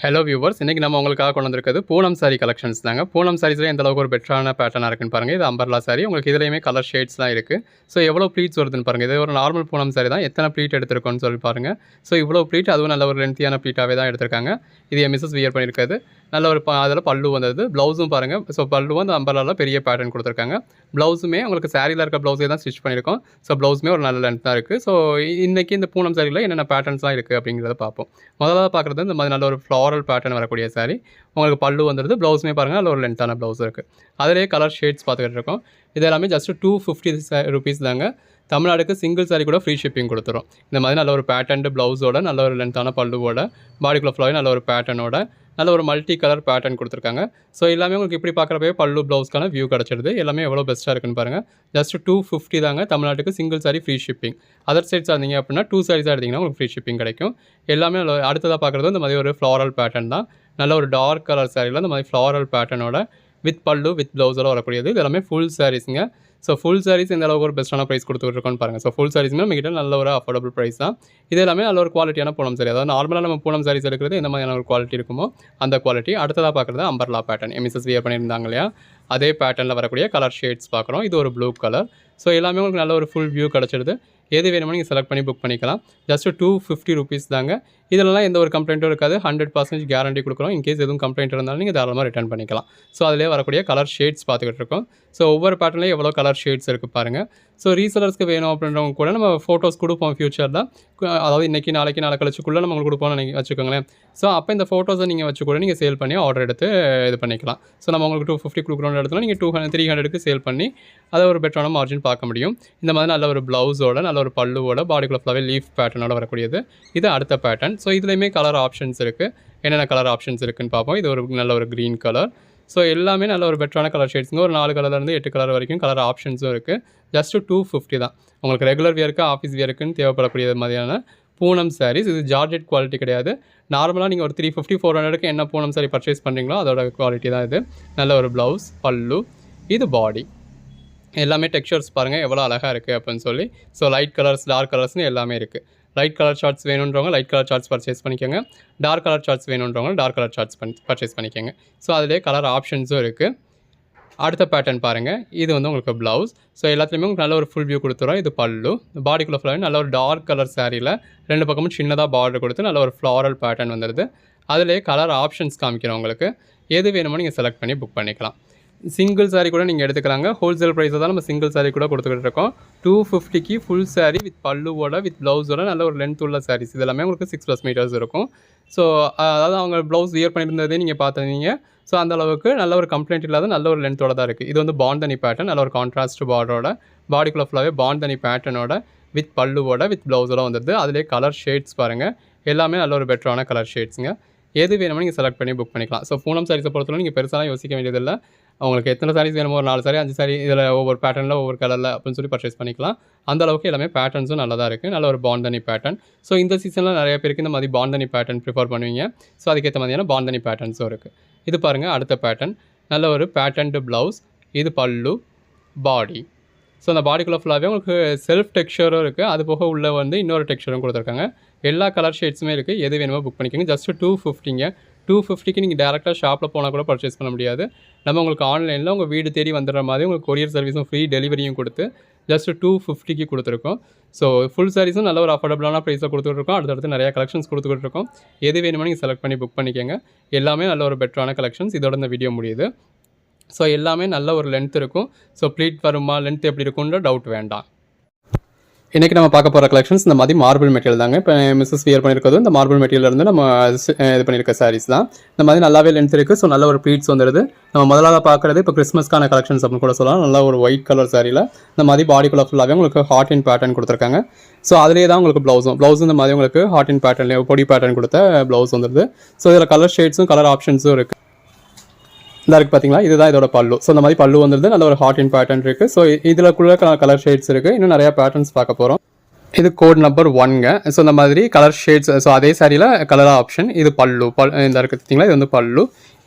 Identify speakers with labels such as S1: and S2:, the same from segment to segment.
S1: Hello viewers, இன்றைக்கி நம்ம உங்களுக்காக கொண்டு வந்திருக்கிறது பூனம் சாரி கலெக்ஷன்ஸ் தாங்க. பூனம் சாரீஸில் எந்த அளவுக்கு ஒரு பெட்டரான பேட்டர்னாக இருக்குன்னு பாருங்கள். இது அம்பர்லா சாரி. உங்களுக்கு இதுலேயுமே கலர் ஷேட்ஸ்லாம் இருக்குது. ஸோ எவ்வளோ ப்ளீட்ஸ் வருதுன்னு பாருங்கள். இது ஒரு நார்மல் பூனம் சாரி தான். எத்தனை ப்ளீட் எடுத்திருக்கோன்னு சொல்லி பாருங்கள். ஸோ இவ்வளோ ப்ளீட், அதுவும் நல்ல ஒரு லென்த்தியான ப்ளீட்டாகவே தான் எடுத்திருக்காங்க. இது என் மிஸ்ஸஸ் வியர் பண்ணியிருக்காது. நல்ல ஒரு அதில் பல்லு வந்தது. ப்ளவுஸும் பாருங்கள். ஸோ பல்லு வந்து அம்பர்லாவில் பெரிய பேட்டர்ன் கொடுத்துருக்காங்க. ப்ளவுஸுமே உங்களுக்கு சாரியில் இருக்க ப்ளவுஸே தான் ஸ்டிச் பண்ணியிருக்கோம். ஸோ ப்ளவுஸுமே ஒரு நல்ல லென்த் தான் இருக்குது. ஸோ இன்றைக்கி இந்த பூனம் சாரியில் என்னென்ன பேட்டர்ன்ஸ்லாம் இருக்குது அப்படிங்கிறத பார்ப்போம். முதல்ல பார்க்குறது இந்த மாதிரி நல்ல ஒரு ஃப்ளாரல் பேட்டர்ன் வரக்கூடிய சாரி. உங்களுக்கு பல்லு வந்துடுது. ப்ளவுஸுமே பாருங்கள் நல்ல ஒரு லென்த்தான ப்ளவுஸ் இருக்குது. அதிலே கலர் ஷேட்ஸ் பார்த்துக்கிட்டு இருக்கோம். இது எல்லாமே ஜஸ்ட் 250 rupees தாங்க. தமிழ்நாடுக்கு சிங்கிள் சாரி கூட ஃப்ரீ ஷிப்பிங் கொடுத்துரும். இந்த மாதிரி நல்ல ஒரு பேட்டர்ன் ப்ளவுஸோட, நல்ல ஒரு லென்த்தான பல்லுவோட, பாடிக்குள்ள ஃப்ளாய் நல்ல ஒரு பேட்டர்னோட, நல்ல ஒரு மல்டி கலர் பேட்டர்ன் கொடுத்துருக்காங்க. ஸோ எல்லாமே உங்களுக்கு இப்படி பார்க்குறப்பே பல்லு ப்ளவுஸ்க்கான வியூ கிடச்சிடுது. எல்லாமே எவ்வளோ பெஸ்ட்டாக இருக்குன்னு பாருங்கள். ஜஸ்ட் 250 தாங்க. தமிழ்நாட்டுக்கு single sari free shipping. Other sides இருந்தீங்க அப்படின்னா 2 சாரீஸாக எடுத்திங்கன்னா உங்களுக்கு ஃப்ரீ ஷிப்பிங் கிடைக்கும். எல்லாமே அடுத்ததாக பார்க்குறது இந்த மாதிரி ஒரு ஃப்ளாரல் பேட்டர்ன் தான். நல்ல ஒரு டார்க் கலர் சாரியில் இந்த மாதிரி ஃப்ளாரல் பேட்டர்னோட வித் பல்லு வித் ப்ளவுஸோட வரக்கூடியது. இது எல்லாமே ஃபுல் சாரீஸுங்க. ஸோ ஃபுல் சாரீஸ் எந்த அளவுக்கு ஒரு பெஸ்ட்டான ப்ரைஸ் கொடுத்துருக்கோன்னு பாருங்கள். ஸோ ஃபுல் சாரீஸுமே நம்மகிட்ட நல்ல ஒரு அஃபோர்டபுள் ப்ரைஸ் தான். இது எல்லாமே நல்ல ஒரு குவாலிட்டியான பூனம் சாரி. அதாவது நார்மலாக நம்ம பூனம் சாரீஸ் எடுக்கிறது எந்த மாதிரியான ஒரு குவாலிட்டி இருக்குமோ அந்த குவாலிட்டி. அடுத்ததாக பார்க்குறது அம்பர்லா பேட்டர்ன். மிஸ்ஸஸ் வியர் பண்ணியிருந்தாங்க இல்லையா, அதே பேட்டர்னில் வரக்கூடிய கலர் ஷேட்ஸ் பார்க்குறோம். இது ஒரு ப்ளூ கலர். ஸோ எல்லாமே உங்களுக்கு நல்ல ஒரு ஃபுல் வியூ கிடச்சிடுது. எது வேணுமோ நீங்கள் செலக்ட் பண்ணி புக் பண்ணிக்கலாம். ஜஸ்ட் 250 rupees தாங்க. இதெல்லாம் எந்த ஒரு கம்ப்ளைண்ட்டும் இருக்காது. 100% கேரண்டி கொடுக்குறோம். இன்கேஸ் எதுவும் கம்ப்ளைண்ட் இருந்தாலும் நீங்கள் தாராளமாக ரிட்டர்ன் பண்ணிக்கலாம். ஸோ அதிலே வரக்கூடிய கலர் ஷேட்ஸ் பார்த்துக்கிட்டு இருக்கோம். ஸோ ஒவ்வொரு பேட்டர்ன்லேயும் எவ்வளோ கலர் ஷேட்ஸ் இருக்குது பாருங்கள். ஸோ ரீசெலர்ஸ்க்கு வேணும் அப்படின்றவங்க கூட நம்ம ஃபோட்டோஸ் கொடுப்போம் ஃபியூச்சரில். அதாவது இன்றைக்கி நாளைக்கு நாளை கழிச்சுக்குள்ளே நம்ம உங்களுக்கு கொடுப்போம்னு நீங்கள் வச்சுக்கோங்களேன். ஸோ அப்போ இந்த ஃபோட்டோஸை நீங்கள் வச்சு கூட நீங்கள் சேல் பண்ணி ஆர்டர் எடுத்து இது பண்ணிக்கலாம். ஸோ நம்ம உங்களுக்கு 250 கொடுக்குறோன்ற இடத்துல நீங்கள் 300க்கு சேல் பண்ணி அதை ஒரு பெட்டரான மார்ஜின் பார்க்க முடியும். இந்த மாதிரி நல்ல ஒரு ப்ளவுஸோட, நல்ல ஒரு பல்லுவோட, பாடிக்குள்ள ஃப்ளவர் லீஃப் பேட்டர்னோட வரக்கூடியது. இது அடுத்த பேட்டர்ன். ஸோ இதுலேயுமே கலர் ஆப்ஷன்ஸ் இருக்குது. என்னென்ன கலர் ஆப்ஷன்ஸ் இருக்குதுன்னு பார்ப்போம். இது ஒரு நல்ல ஒரு க்ரீன் கலர். ஸோ எல்லாமே நல்ல ஒரு பெட்டரான கலர் ஷேட்ஸுங்க. ஒரு 4 கலர்லேருந்து 8 கலர் வரைக்கும் கலர் ஆப்ஷன்ஸும் இருக்குது. ஜஸ்ட் 250 தான். உங்களுக்கு ரெகுலர் வியருக்கு, ஆஃபீஸ் வியருக்குன்னு தேவைப்படக்கூடிய மாதிரியான பூனம் சாரீஸ். இது ஜார்ஜெட் குவாலிட்டி கிடையாது. நார்மலாக நீங்கள் ஒரு 350, 400க்கு என்ன பூனம் சாரி பர்ச்சேஸ் பண்ணுறீங்களோ அதோட குவாலிட்டி தான் இது. நல்ல ஒரு ப்ளவுஸ், பல்லு, இது பாடி. எல்லாமே டெக்ஸ்சர்ஸ் பாருங்கள் எவ்வளோ அழகாக இருக்குது அப்படின்னு சொல்லி. ஸோ லைட் கலர்ஸ், டார்க் கலர்ஸ்னு எல்லாமே இருக்குது. லைட் கலர் ஷார்ட்ஸ் வேணுன்றவங்க லைட் கலர் ஷார்ட்ஸ் பர்ச்சேஸ் பண்ணிக்கோங்க. டார்க் கலர் ஷார்ட்ஸ் வேணுன்றவங்க டார்க் கலர் ஷார்ட்ஸ் பர்ச்சேஸ் பண்ணிக்கோங்க. ஸோ அதிலே கலர் ஆப்ஷன்ஸும் இருக்குது. அடுத்த பேட்டர்ன் பாருங்கள். இது வந்து உங்களுக்கு ப்ளவுஸ். ஸோ எல்லாத்துலேயுமே உங்களுக்கு நல்ல ஒரு ஃபுல் வியூ கொடுத்துரும். இது பல்லு. பாடிக்குள்ள ஃப்ளவர் நல்ல ஒரு டார்க் கலர் சாரியில் 2 பக்கமும் சின்னதாக பார்டர் கொடுத்து நல்ல ஒரு ஃப்ளாரல் பேட்டர்ன் வந்துடுது. அதிலே கலர் ஆப்ஷன்ஸ் காமிக்கிறோம் உங்களுக்கு. எது வேணுமோ நீங்கள் செலக்ட் பண்ணி புக் பண்ணிக்கலாம். சிங்கிள் சாரீ கூட நீங்கள் எடுத்துக்கலாங்க. ஹோல்சேல் ப்ரைஸில் தான் நம்ம சிங்கிள் சாரீ கூட கொடுத்துக்கிட்டு இருக்கோம். 250க்கு ஃபுல் சாரீ வித் பல்லுவோட, வித் ப்ளவுஸோட, நல்ல ஒரு லென்த் உள்ள சாரீஸ். இது எல்லாமே உங்களுக்கு 6+ மீட்டர்ஸ் இருக்கும். ஸோ அதாவது அவங்க ப்ளவுஸ் வியர் பண்ணியிருந்ததே நீங்கள் பார்த்துருந்தீங்க. ஸோ அந்த அளவுக்கு நல்ல ஒரு கம்ப்ளைண்ட் இல்லாத நல்ல ஒரு லென்த்தோட தான் இருக்குது. இது வந்து பாந்தனி பேட்டர்ன். நல்ல ஒரு கான்ட்ராஸ்ட் பார்டரோட, பாடிக்குள்ள ஃபுல்லாகவே பாந்தனி பேட்டர்னோட, வித் பல்லுவோட, வித் ப்ளவுஸோட வந்துடுது. அதிலே கலர் ஷேட்ஸ் பாருங்கள். எல்லாமே நல்ல ஒரு பெட்டரான கலர் ஷேட்ஸுங்க. எது வேணுமோ நீங்கள் செலக்ட் பண்ணி புக் பண்ணிக்கலாம். ஸோ பூனம் சாரீஸை பொறுத்தவரை நீங்கள் பெருசாலாம் யோசிக்க வேண்டியதில்லை. உங்களுக்கு எத்தனை சாரீஸ் வேணுமோ, ஒரு 4 சாரீ 5 சாரீ இதில் ஒவ்வொரு பேட்டர்னில் ஒவ்வொரு கலரில் அப்படின்னு சொல்லி பர்ச்சேஸ் பண்ணிக்கலாம். அந்த அளவுக்கு எல்லாமே பேட்டர்ன்ஸும் நல்லதாக இருக்குது. நல்ல ஒரு பாந்தனி பேட்டர்ன். ஸோ இந்த சீசனில் நிறைய பேருக்கு இந்த மாதிரி பாந்தனி பேட்டர்ன் ப்ரிஃபர் பண்ணுவீங்க. ஸோ அதுக்கேற்ற மாதிரியான பாந்தனி பேட்டர்ன்ஸும் இருக்குது. இது பாருங்கள் அடுத்த பேட்டர்ன். நல்ல ஒரு பேட்டர்ன்டு ப்ளவுஸ். இது பல்லு, பாடி. ஸோ அந்த பாடிக்குள்ள ஃபுல்லாகவே உங்களுக்கு செல்ஃப் டெக்ஸ்சரும் இருக்குது. அது போக உள்ளே வந்து இன்னொரு டெக்ஸ்சரும் கொடுத்துருக்காங்க. எல்லா கலர் ஷேட்ஸுமே இருக்குது. எது வேணுமோ புக் பண்ணிக்கோங்க. ஜஸ்ட் 250ங்க. 250க்கு நீங்கள் டேரெக்டாக ஷாப்பில் போனால் கூட பர்ச்சேஸ் பண்ண முடியாது. நம்ம உங்களுக்கு ஆன்லைனில் உங்கள் வீடு தேடி வந்துடுற மாதிரி உங்களுக்கு கொரியர் சர்வீஸும் ஃப்ரீ டெலிவரியும் கொடுத்து ஜஸ்ட் 250க்கு கொடுத்துருக்கோம். ஸோ ஃபுல் சாரீஸும் நல்ல ஒரு அஃபோர்டபுளான ப்ரைஸில் கொடுத்துட்ருக்கோம். அடுத்தடுத்து நிறையா கலெக்ஷன்ஸ் கொடுத்துக்கிட்டு எது வேணுமோ நீங்கள் செலக்ட் பண்ணி புக் பண்ணிக்கோங்க. எல்லாமே நல்ல ஒரு பெட்டரான கலெக்ஷன்ஸ். இதோட இந்த வீடியோ முடியுது. ஸோ எல்லாமே நல்ல ஒரு லென்த் இருக்கும். ஸோ ப்ளீட் வருமா, லென்த் எப்படி இருக்குன்ற டவுட் வேண்டாம். இன்றைக்கி நம்ம பார்க்க போகிற கலெக்ஷன்ஸ் இந்த மாதிரி மார்பிள் மெட்டீரியல் தாங்க. இப்போ மிஸ்ஸஸ் வியர் பண்ணியிருக்கிறது இந்த மார்பிள் மெட்டீரியல்லேருந்து நம்ம இது பண்ணியிருக்க சாரீஸ் தான். இந்த மாதிரி நல்லாவே லென்த் இருக்குது. ஸோ நல்ல ஒரு ப்ளீட்ஸ் வந்துடுது. நம்ம முதலாக பார்க்குறது இப்போ கிறிஸ்மஸ்க்கான கலெக்ஷன்ஸ் அப்படின்னு கூட சொல்லலாம். நல்லா ஒரு ஒயிட் கலர் சாரியில் இந்த மாதிரி பாடிக்குள்ள ஃபுல்லாகவே உங்களுக்கு ஹார்ட் இன் பேட்டர்ன் கொடுத்துருக்காங்க. ஸோ அதிலே தான் உங்களுக்கு ப்ளவுஸும் இந்த மாதிரி உங்களுக்கு ஹார்ட் இன் பேட்டர்ன்லேயே பொடி பேட்டர்ன் கொடுத்த ப்ளவுஸ் வந்துடுது. ஸோ இதில் கலர் ஷேட்ஸும் கலர் ஆப்ஷன்ஸும் இருக்குது. இந்த இருக்குது பார்த்தீங்களா, இதுதான் இதோட பல்லு. ஸோ இந்த மாதிரி பல்லு வந்துடுது. நல்ல ஒரு ஹார்ட் இன் பேட்டர்ன் இருக்குது. ஸோ இதில் கலர் ஷேட்ஸ் இருக்குது. இன்னும் நிறையா பேட்டர்ன்ஸ் பார்க்க போகிறோம். இது கோட் நம்பர் 1ங்க. ஸோ இந்த மாதிரி கலர் ஷேட்ஸ். ஸோ அதே சாரியில் கலர் ஆப்ஷன். இது பல்லு இந்த இருக்குது பார்த்தீங்களா, இது வந்து பல்லு.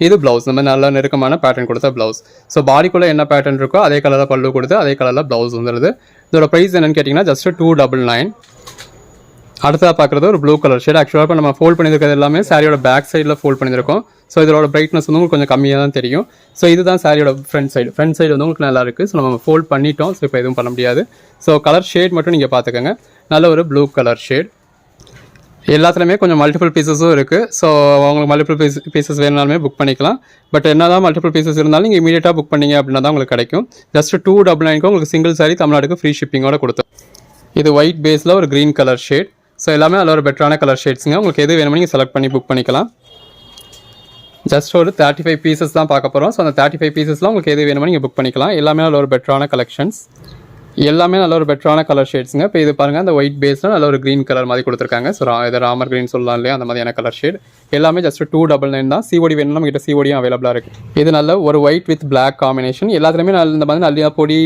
S1: இது ப்ளவுஸ். நம்ம நல்ல நெருக்கமான பேட்டர்ன் கொடுத்த ப்ளவுஸ். ஸோ பாடிக்குள்ளே என்ன பேட்டர்ன் இருக்கோ அதே கலரில் பல்லு கொடுத்து அதே கலரில் ப்ளவுஸ் வந்துடுது. இதோட ப்ரைஸ் என்னென்னு கேட்டிங்கன்னா ஜஸ்ட் 299. அடுத்ததாக பார்க்குறது ஒரு ப்ளூ கலர் ஷேட். ஆக்சுவலாக இப்போ நம்ம ஃபோல்ட் பண்ணியிருக்கிறது எல்லாமே சாரியோட பேக் சைடில் ஃபோல்ட் பண்ணியிருக்கோம். ஸோ இதோட பிரைட்னஸ் வந்து உங்களுக்கு கொஞ்சம் கம்மியாக தான் தெரியும். ஸோ இதுதான் சாரியோட ஃப்ரண்ட் சைடு வந்து உங்களுக்கு நல்லா இருக்குது. ஸோ நம்ம ஃபோல்ட் பண்ணிட்டோம். ஸோ இப்போ எதுவும் பண்ண முடியாது. ஸோ கலர் ஷேட் மட்டும் நீங்கள் பார்த்துக்கோங்க. நல்ல ஒரு ப்ளூ கலர் ஷேட். எல்லாத்துலேயுமே கொஞ்சம் மல்டிபிள் பீசஸும் இருக்குது. ஸோ உங்களுக்கு மல்டிபிள் பீசஸ் வேணுனாலுமே புக் பண்ணிக்கலாம். பட் என்ன தான் மல்டிபிள் பீசஸ் இருந்தாலும் நீங்கள் இமீடியட்டாக புக் பண்ணிங்க அப்படின்னா தான் உங்களுக்கு கிடைக்கும். ஜஸ்ட் 299 உங்களுக்கு சிங்கிள் சாரி தமிழ்நாடுக்கு ஃப்ரீ ஷிப்பிங்கோட கொடுத்தோம். இது ஒயிட் பேஸில் ஒரு க்ரீன் கலர் ஷேட். ஸோ எல்லாமே அதில் ஒரு பெட்டரான கலர் ஷேட்ஸுங்க. உங்களுக்கு எது வேணுமோ நீங்கள் செலக்ட் பண்ணி புக் பண்ணிக்கலாம். ஜஸ்ட் ஒரு 35 பீசஸ் தான் பார்க்க போகிறோம். ஸோ அந்த 35 பீசஸ்லாம் உங்களுக்கு எது வேணுமோ நீங்கள் புக் பண்ணிக்கலாம். எல்லாமே அதில் ஒரு பெட்டரான கலெக்ஷன்ஸ், எல்லாமே நல்ல ஒரு பெட்டரான கலர் ஷேட்ஸுங்க. இப்போ இது பாருங்கள், அந்த ஒயிட் பேஸில் நல்ல ஒரு க்ரீன் கலர் மாதிரி கொடுத்துருக்காங்க. ஸோ இது ராமர் க்ரீன் சொல்லலாம் இல்லையா, அந்த மாதிரியான கலர் ஷேட். எல்லாமே ஜஸ்ட் 299 தான். சிஓடி வேணும்னா நம்மகிட்ட சிஓடியும் அவைலபிளாக இருக்குது. இது நல்ல ஒரு ஒயிட் வித் பிளாக் காம்பினேஷன். எல்லாத்துலேயுமே இந்த மாதிரி நல்ல பொடி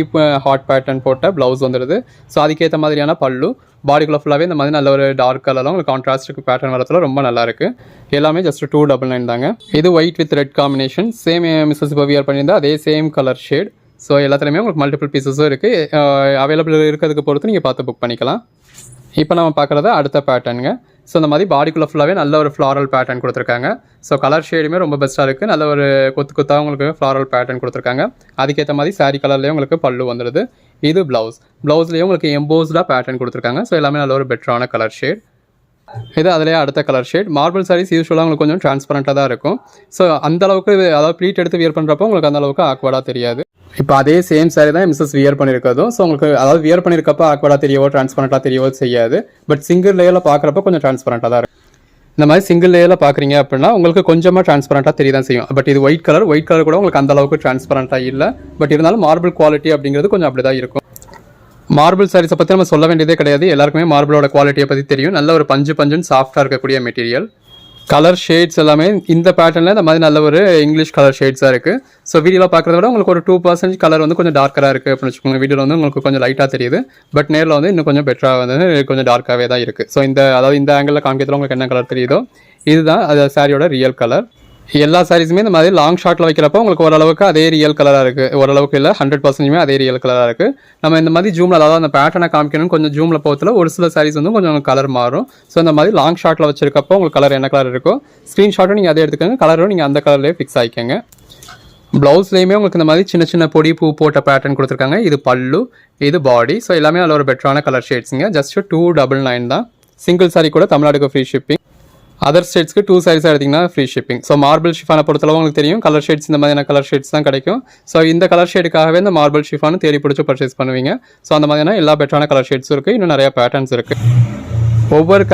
S1: ஹாட் பேட்டர்ன் போட்ட ப்ளவுஸ் வந்துடுது. ஸோ அதுக்கேற்ற மாதிரியான பல்லு. பாடிக்குள்ள ஃபுல்லாகவே இந்த மாதிரி நல்ல ஒரு டார்க் கலரில் உங்களுக்கு கான்ட்ராஸ்ட்டுக்கு பேட்டர்ன் வரத்துல ரொம்ப நல்லா இருக்குது. எல்லாமே ஜஸ்ட் 299 தாங்க. இது white with red combination. Same Mrs இப்போ வியர் பண்ணியிருந்தா அதே சேம் கலர் ஷேட். ஸோ எல்லாத்துலேயுமே உங்களுக்கு மல்டிபிள் பீசஸும் இருக்குது. அவைலபிள் இருக்கிறதுக்கு பொறுத்து நீங்கள் பார்த்து புக் பண்ணிக்கலாம். இப்போ நம்ம பார்க்குறது அடுத்த பேட்டர்னுங்க. ஸோ இந்த மாதிரி பாடிக்குள்ளே ஃபுல்லாகவே நல்ல ஒரு ஃப்ளாரல் பேட்டர்ன் கொடுத்துருக்காங்க. ஸோ கலர் ஷேடுமே ரொம்ப பெஸ்ட்டாக இருக்குது. நல்ல ஒரு கொத்தாக உங்களுக்கு ஃப்ளாரல் பேட்டர்ன் கொடுத்துருக்காங்க. அதுக்கேற்ற மாதிரி சாரீ கலர்லேயே உங்களுக்கு பல்லு வந்துடுது. இது ப்ளவுஸ்லேயே உங்களுக்கு எம்போஸ்டாக பேட்டர்ன் கொடுத்துருக்காங்க. ஸோ எல்லாமே நல்ல ஒரு பெட்டரான கலர் ஷேட். இது அதிலே அடுத்த கலர் ஷேட். மார்பிள் சாரீஸ் யூஸ்வலாக உங்களுக்கு கொஞ்சம் டிரான்ஸ்பரண்ட்டாக தான் இருக்கும். ஸோ அந்தளவுக்கு அதாவது ப்ளீட் எடுத்து வியர் பண்ணுறப்போ உங்களுக்கு அந்தளவுக்கு ஆக்வர்டாக தெரியாது. இப்போ அதே சேம் சாரி தான் மிஸ்ஸஸ் வியர் பண்ணியிருக்கதும். ஸோ உங்களுக்கு அதாவது வியர் பண்ணியிருக்கப்போ ஆக்வர்டாக தெரியவோ டிரான்ஸ்பரண்ட்டாக தெரியவோ செய்யாது. பட் சிங்கிள் லேயரில் பார்க்குறப்ப கொஞ்சம் டிரான்ஸ்பரண்ட்டாக தான் இருக்கும். இந்த மாதிரி சிங்கிள் லேயரில் பார்க்குறீங்க அப்படின்னா உங்களுக்கு கொஞ்சமாக டிரான்ஸ்பரண்ட்டாக தெரிய தான் செய்யும். பட் இது ஒயிட் கலர் கூட உங்களுக்கு அந்த அளவுக்கு டிரான்ஸ்பரண்ட்டாக இல்லை. பட் இருந்தாலும் மார்பிள் குவாலிட்டி அப்படிங்கிறது கொஞ்சம் அப்படி தான் இருக்கும். மார்பிள் சாரீஸை பற்றி நம்ம சொல்ல வேண்டியதே கிடையாது. எல்லாருக்குமே மார்பிளோட குவாலிட்டியை பற்றி தெரியும். நல்ல ஒரு பஞ்சுன்னு சாஃப்டாக இருக்கக்கூடிய மெட்டீரியல். கலர் ஷேட்ஸ் எல்லாமே இந்த பேட்டர்னில் இந்த மாதிரி நல்ல ஒரு இங்கிலீஷ் கலர் ஷேட்ஸாக இருக்குது. ஸோ வீடியோவில் பார்க்குறத விட உங்களுக்கு ஒரு 2% கலர் வந்து கொஞ்சம் டார்க்கராக இருக்குது அப்படின்னு வச்சுக்கோங்க. வீடியோவில் வந்து உங்களுக்கு கொஞ்சம் லைட்டாக தெரியுது. பட் நேரில் வந்து இன்னும் கொஞ்சம் பெட்டராக வந்து கொஞ்சம் டார்க்காகவே தான் இருக்குது. ஸோ இந்த ஆங்கிளில் காமிக்கிறதுல உங்களுக்கு என்ன கலர் தெரியுதோ இதுதான் அது சாரியோட ரியல் கலர். எல்லா சாரீஸுமே இந்த மாதிரி லாங் ஷார்ட்டில் வைக்கிறப்போ உங்களுக்கு ஓரளவுக்கு அதே ரியல் கலராக இருக்குது. ஓரளவுக்கு இல்லை 100% அதே ரியல் கலராக இருக்குது. நம்ம இந்த மாதிரி ஜூமில் அதாவது அந்த பேட்டர்னை காமிக்கணும்னு கொஞ்சம் ஜூமில் போகிறதுல ஒரு சில சாரீஸ் வந்து கொஞ்சம் கலர் மாறும். ஸோ இந்த மாதிரி லாங் ஷார்ட்டில் வச்சிருக்கப்போ உங்களுக்கு கலர் என்ன கலர் இருக்கோ ஸ்க்ரீன்ஷாட்டும் நீங்கள் அதே எடுத்துக்கோங்க. கலரும் நீங்கள் அந்த கலர்லேயே ஃபிக்ஸ் ஆகிக்கோங்க. ப்ளவுஸ்லேயுமே உங்களுக்கு இந்த மாதிரி சின்ன பொடி பூ போட்ட பேட்டர்ன் கொடுத்துருக்காங்க. இது பல்லு, இது பாடி. ஸோ எல்லாமே நல்ல ஒரு பெட்டரான கலர் ஷேட்ஸுங்க. ஜஸ்ட் 299 தான். சிங்கிள் சாரீ கூட தமிழ்நாடுக்கு ஃப்ரீ ஷிப்பிங். அதர் ஸ்டேட்ஸ்க்கு 2 சாரீஸாக எடுத்திங்கன்னா ஃப்ரீ ஷிப்பிங். ஸோ மார்பிள் ஷிஃபானை பொறுத்தளவு உங்களுக்கு தெரியும் கலர் ஷேட்ஸ் இந்த மாதிரியான கலர் ஷேட்ஸ் தான் கிடைக்கும். ஸோ இந்த கலர் ஷேடுக்காகவே இந்த மார்பிள் ஷிஃபானு தேடி பிடிச்சி பர்ச்சேஸ் பண்ணுவீங்க. ஸோ அந்த மாதிரியான எல்லா பெட்டரான கலர் ஷேட்ஸும் இருக்குது. இன்னும் நிறையா பேட்டர்ன்ஸ் இருக்குது. ஒவ்வொரு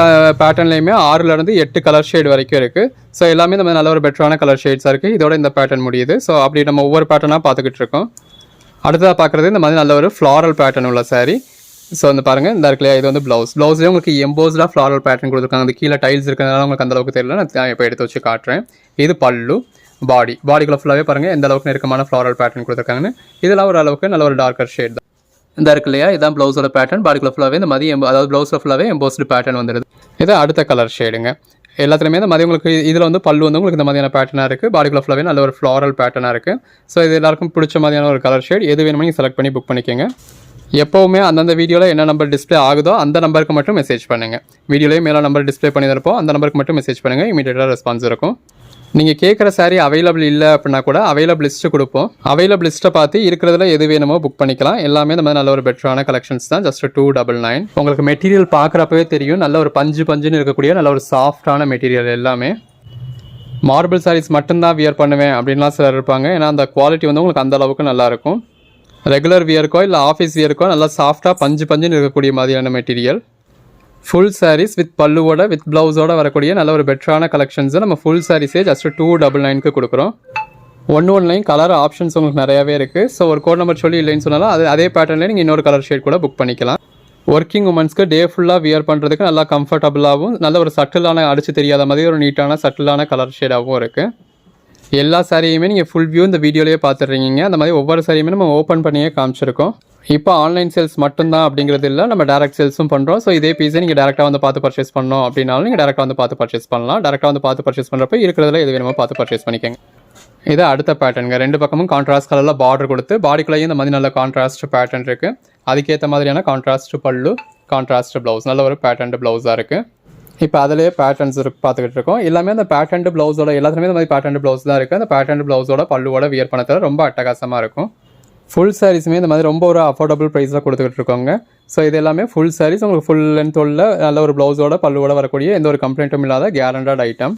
S1: பேட்டர்ன்லேயுமே 6லேருந்து 8 கலர் ஷேட் வரைக்கும் இருக்குது. ஸோ எல்லாமே இந்த மாதிரி நல்ல ஒரு பெட்டரான கலர் ஷேட்ஸாக இருக்குது. இதோட இந்த பேட்டர்ன் முடியுது. ஸோ அப்படி நம்ம ஒவ்வொரு பேட்டர்னாக பார்த்துக்கிட்டு இருக்கோம். அடுத்ததாக பார்க்குறது இந்த மாதிரி நல்ல ஒரு ஃப்ளாரல் பேட்டர்ன் உள்ள சாரீ. ஸோ வந்து பாருங்கள், இந்த இருக்குல்லையா, இது வந்து ப்ளவுஸ்லேயே உங்களுக்கு எம்போஸ்டாக ஃப்ளாரல் பேட்டர்ன் கொடுத்துருக்காங்க. அந்த கீழே டைல்ஸ் இருக்கிறதுனால உங்களுக்கு அந்த அளவுக்கு தெரியல. நான் இப்போ எடுத்து வச்சு காட்டுறேன். இது பல்லு, பாடிக்குள்ள ஃபுல்லாகவே பாருங்கள் எந்த அளவுக்கு நெருக்கமான ஃப்ளாரல் பேட்டர்ன் கொடுத்துருக்காங்கன்னு. இதெல்லாம் ஒரு அளவுக்கு நல்ல ஒரு டார்க்கர் ஷேட் தான். இந்த இருக்கு இல்லையா, இதான் ப்ளவுஸோட பேட்டர்ன். பாடிக்குள்ள ஃபுல்லாகவே இந்த மாதிரி அதாவது ப்ளவுஸில் ஃபுல்லாகவே எம்போஸ்டு பேட்டர்ன் வந்துடுது. இது அடுத்த கலர் ஷேடுங்க. எல்லாத்துலேயுமே இந்த மாதிரி உங்களுக்கு இதில் வந்து பல்லு வந்து உங்களுக்கு இந்த மாதிரியான பேட்டர்னாக இருக்குது. பாடிக்குள்ள ஃபுல்லாகவே நல்ல ஒரு ஃப்ளாரல் பேட்டர்னாக இருக்குது. ஸோ இது எல்லாருக்கும் பிடிச்ச மாதிரியான ஒரு கலர் ஷேட். எது வேணுமோ நீங்கள் செலக்ட் பண்ணி புக் பண்ணிக்கோங்க. எப்போவுமே அந்தந்த வீடியோவில் என்ன நம்பர் டிஸ்பிளே ஆகுதோ அந்த நம்பருக்கு மட்டும் மெசேஜ் பண்ணுங்கள். வீடியோலேயே மேலே நம்பர் டிஸ்பிளே பண்ணி தரப்போம், அந்த நம்பருக்கு மட்டும் மெசேஜ் பண்ணுங்கள். இமீடியட்டாக ரெஸ்பான்ஸ் இருக்கும். நீங்கள் கேட்குற சாரீ அவைலபிள் இல்லை அப்படின்னா கூட அவைலபிள் லிஸ்ட்டு கொடுப்போம். அவைலபிள் லிஸ்ட்டை பார்த்து இருக்கிறதுல எது வேணுமோ புக் பண்ணிக்கலாம். எல்லாமே இந்த மாதிரி நல்ல ஒரு பெட்டரான கலெக்ஷன்ஸ் தான். ஜஸ்ட் 299. உங்களுக்கு மெட்டீரியல் பார்க்குறப்பவே தெரியும் நல்ல ஒரு பஞ்சுன்னு இருக்கக்கூடிய நல்ல ஒரு சாஃப்டான மெட்டீரியல். எல்லாமே மார்பிள் சாரீஸ் மட்டும்தான் வியர் பண்ணுவேன் அப்படின்லாம் சிலர் இருப்பாங்க. ஏன்னா அந்த குவாலிட்டி வந்து உங்களுக்கு அந்த அளவுக்கு நல்லாயிருக்கும். ரெகுலர் வியருக்கோ இல்லை ஆஃபீஸ் வியருக்கோ நல்லா சாஃப்டாக பஞ்சுன்னு இருக்கக்கூடிய மாதிரியான மெட்டீரியல். ஃபுல் சாரீஸ் வித் பல்லுவோட வித் ப்ளவுஸோட வரக்கூடிய நல்ல ஒரு பெட்டரான கலெக்ஷன்ஸை நம்ம ஃபுல் சாரீஸே ஜஸ்ட் 299க்கு கொடுக்குறோம். ஒன்லைன் கலர் ஆப்ஷன்ஸ் உங்களுக்கு நிறையாவே இருக்குது. ஸோ ஒரு கோட் நம்பர் சொல்லி இல்லைன்னு சொன்னாலும் அதே பேட்டர்னில் நீங்கள் இன்னொரு கலர் ஷேட் கூட புக் பண்ணிக்கலாம். ஒர்க்கிங் உமன்ஸ்க்கு டே ஃபுல்லாக வியர் பண்ணுறதுக்கு நல்லா கம்ஃபர்டபுளாகவும் நல்ல ஒரு சட்டிலான அடிச்சு தெரியாத மாதிரி ஒரு நீட்டான சட்டிலான கலர் ஷேடாகவும் இருக்குது. எல்லா சாரியுமே நீங்கள் ஃபுல் வியூ இந்த வீடியோலேயே பார்த்துட்றீங்க. அந்த மாதிரி ஒவ்வொரு சாரியுமே நம்ம ஓப்பன் பண்ணியே காமிச்சிருக்கோம். இப்போ ஆன்லைன் சேல்ஸ் மட்டும்தான் அப்படிங்கிறது இல்லை, நம்ம டேரக்ட் சேல்ஸும் பண்ணுறோம். ஸோ இதே பீஸை நீங்கள் டேரெக்டாக வந்து பார்த்து பர்ச்சேஸ் பண்ணோம் அப்படின்னாலும் நீங்கள் டேரெக்டாக வந்து பார்த்து பர்ச்சேஸ் பண்ணலாம். டேரெக்டாக வந்து பார்த்து பர்ச்சேஸ் பண்ணுறப்ப இருக்கிறதுல எது வேணுமோ பார்த்து பர்ச்சேஸ் பண்ணிக்கோங்க. இது அடுத்த பேட்டர்னுங்க. 2 பக்கமும் கான்ட்ராஸ்ட் கலரில் பார்டர் கொடுத்து பாடிக்குள்ளேயும் இந்த மாதிரி நல்ல கான்ட்ராஸ்ட் பேட்டர்ன் இருக்குது. அதுக்கேற்ற மாதிரியான கான்ட்ராஸ்ட் பல்லு, கான்ட்ராஸ்ட் ப்ளவுஸ், நல்ல ஒரு பேட்டர்ன் ப்ளவுஸாக இருக்குது. இப்போ அதிலேயே பேட்டர்ன்ஸ் பார்த்துக்கிட்டு இருக்கோம். எல்லாமே அந்த பேட்டர்ன் ப்ளவுஸோட எல்லாத்துலேயுமே இந்த மாதிரி பேட்டர்ன் ப்ளவுஸ் தான் இருக்குது. அந்த பேட்டர்ன் ப்ளவுஸோட பல்லுவோட வியர் பண்ணத்தில் ரொம்ப அட்டகாசமாக இருக்கும். ஃபுல் சாரீஸுமே இந்த மாதிரி ரொம்ப ஒரு அஃபோர்டபுள் ப்ரைஸில் கொடுத்துக்கிட்டு இருக்கோங்க. ஸோ இது எல்லாமே ஃபுல் சாரீஸ், உங்களுக்கு ஃபுல் லென்த் உள்ள நல்ல ஒரு ப்ளவுஸோட பல்லுவோட வரக்கூடிய எந்த ஒரு கம்ப்ளைண்ட்டும் இல்லாத கேரண்டட் ஐட்டம்.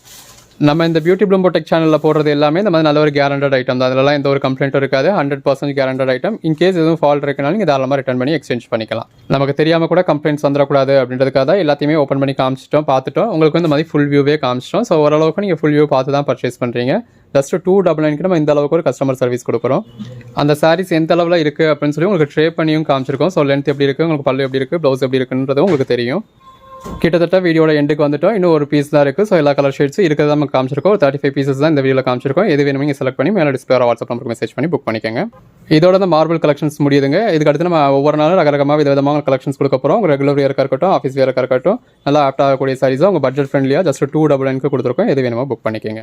S1: நம்ம இந்த பியூட்டி ப்ளூம் டெக் சேனலில் போடுறது எல்லாமே இந்த மாதிரி நல்ல ஒரு கேரண்டட் ஐட்டம் தான். அதெல்லாம் எந்த ஒரு கம்ப்ளைண்ட்டும் இருக்காது. 100% கேரண்டட் ஐட்டம். இன்கேஸ் எதுவும் ஃபால்ட் இருக்குனாலும் நீங்கள் தாராளமாக ரிட்டர்ன் பண்ணி எக்ஸ்சேஞ்ச் பண்ணிக்கலாம். நமக்கு தெரியாமல் கூட கம்ப்ளைண்ட்ஸ் வந்துடக்கூடாது அப்படின்றதுக்காக தான் எல்லாத்தையுமே ஓப்பன் பண்ணி காமிச்சிட்டோம், பார்த்துட்டோம். உங்களுக்கு இந்த மாதிரி ஃபுல் வியூவே காமிச்சிட்டோம். ஸோ ஓரளவுக்கு நீங்கள் ஃபுல் வியூ பார்த்து தான் பர்ச்சேஸ் பண்ணுறீங்க. ஜஸ்ட் 299 நம்ம இந்த அளவுக்கு ஒரு கஸ்டமர் சர்வீஸ் கொடுக்குறோம். அந்த சாரீஸ் எந்த அளவில் இருக்குது அப்படின்னு சொல்லி உங்களுக்கு ட்ரே பண்ணியும் காமிச்சிருக்கோம். ஸோ லென்த் எப்படி இருக்குது, உங்களுக்கு பல்லு எப்படி இருக்குது, ப்ளவுஸ் எப்படி இருக்குன்றது உங்களுக்கு தெரியும். கிட்டத்தட்ட வீடியோட எண்டுக்கு வந்துட்டோம். இன்னும் ஒரு பீஸ் தான் இருக்குது. ஸோ எல்லா கலர் ஷேட்ஸும் இருக்கிறத நம்ம காமிச்சிருக்கோம். 35 பீசஸ் தான் இந்த வீடியோவில் காமிச்சிருக்கோம். எது வேணுமோ நீங்கள் செலக்ட் பண்ணி மேலே டிஸ்பிளே வாட்ஸ்அப் நம்பருக்கு மெசேஜ் பண்ணி புக் பண்ணிக்கோங்க. இதோட இந்த மார்பிள் கலெக்ஷன்ஸ் முடியுதுங்க. இதுக்கு அடுத்து நம்ம ஒவ்வொரு நாளும் ரகரகமாக விதவிதமான கலெக்ஷன்ஸ் கொடுக்க போகிறோம். உங்கள் ரெகுலர் வேர்க்காக இருக்கட்டும், ஆஃபீஸ் வேர்க்காக இருக்கட்டும், நல்லா ஆப்ட் ஆகக்கூடிய சாரீஸாக உங்கள் பட்ஜெட் ஃப்ரெண்ட்லியாக ஜஸ்ட் 299 கொடுத்துருக்கோம். எது வேணுமோ புக் பண்ணிக்கோங்க.